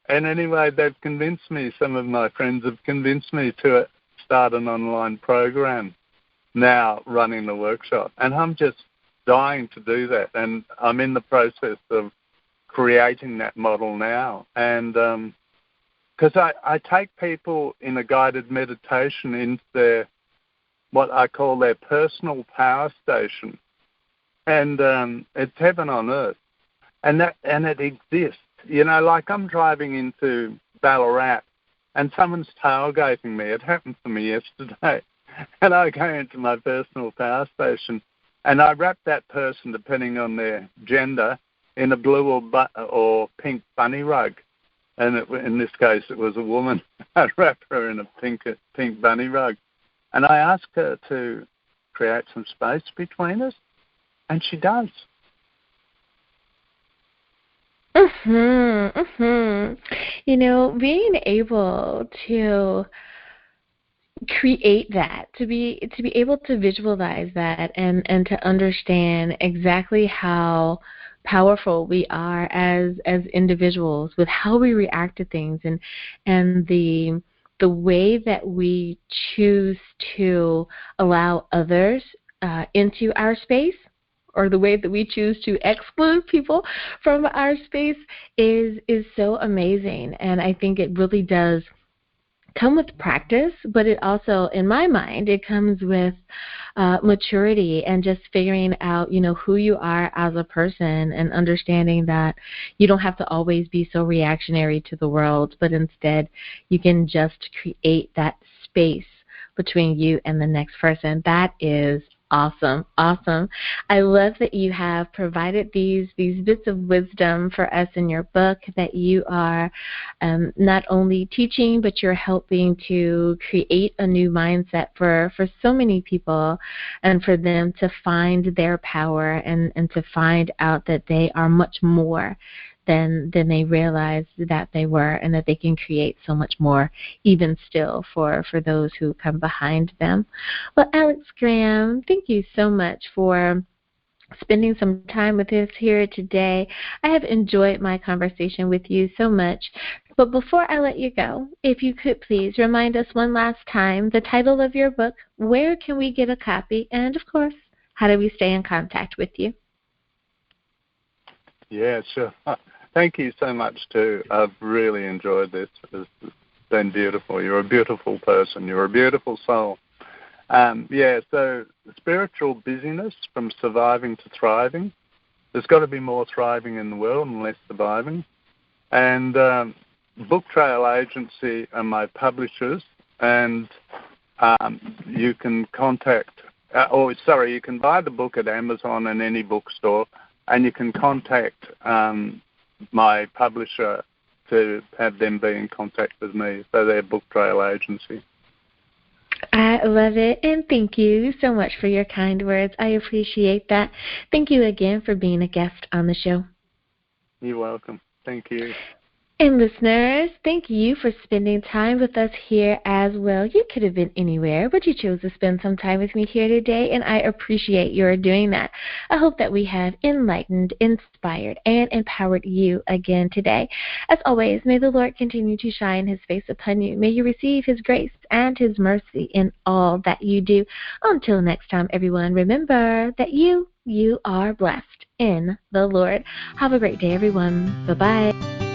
anyway, they've convinced me, some of my friends have convinced me to start an online program now running the workshop. And I'm just dying to do that. And I'm in the process of creating that model now. And because I take people in a guided meditation into their, what I call their personal power station, and it's heaven on earth, and it exists. Like I'm driving into Ballarat, and someone's tailgating me. It happened to me yesterday, and I go into my personal power station, and I wrap that person, depending on their gender, in a blue or pink bunny rug, and in this case it was a woman. I wrap her in a pink bunny rug. And I ask her to create some space between us, and she does. Being able to create that, to be able to visualize that, and to understand exactly how powerful we are as individuals with how we react to things, and the way that we choose to allow others into our space, or the way that we choose to exclude people from our space is so amazing. And I think it really does come with practice, but it also, in my mind, it comes with maturity and just figuring out, who you are as a person, and understanding that you don't have to always be so reactionary to the world, but instead you can just create that space between you and the next person. That is awesome. I love that you have provided these bits of wisdom for us in your book, that you are not only teaching, but you're helping to create a new mindset for so many people, and for them to find their power and to find out that they are much more than they realized that they were, and that they can create so much more, even still, for those who come behind them. Well, Alex Graham, thank you so much for spending some time with us here today. I have enjoyed my conversation with you so much. But before I let you go, if you could please remind us one last time the title of your book, where can we get a copy, and of course, how do we stay in contact with you? Yeah, sure. Thank you so much, too. I've really enjoyed this. It's been beautiful. You're a beautiful person. You're a beautiful soul. So Spiritual Busyness, from Surviving to Thriving. There's got to be more thriving in the world and less surviving. And Book Trail Agency are my publishers, and you can contact you can buy the book at Amazon and any bookstore, and you can contact my publisher to have them be in contact with me. So they're Book Trail Agency. I love it, and thank you so much for your kind words. I appreciate that. Thank you again for being a guest on the show. You're welcome. Thank you. And listeners, thank you for spending time with us here as well. You could have been anywhere, but you chose to spend some time with me here today, and I appreciate your doing that. I hope that we have enlightened, inspired, and empowered you again today. As always, may the Lord continue to shine His face upon you. May you receive His grace and His mercy in all that you do. Until next time, everyone, remember that you are blessed in the Lord. Have a great day, everyone. Bye-bye.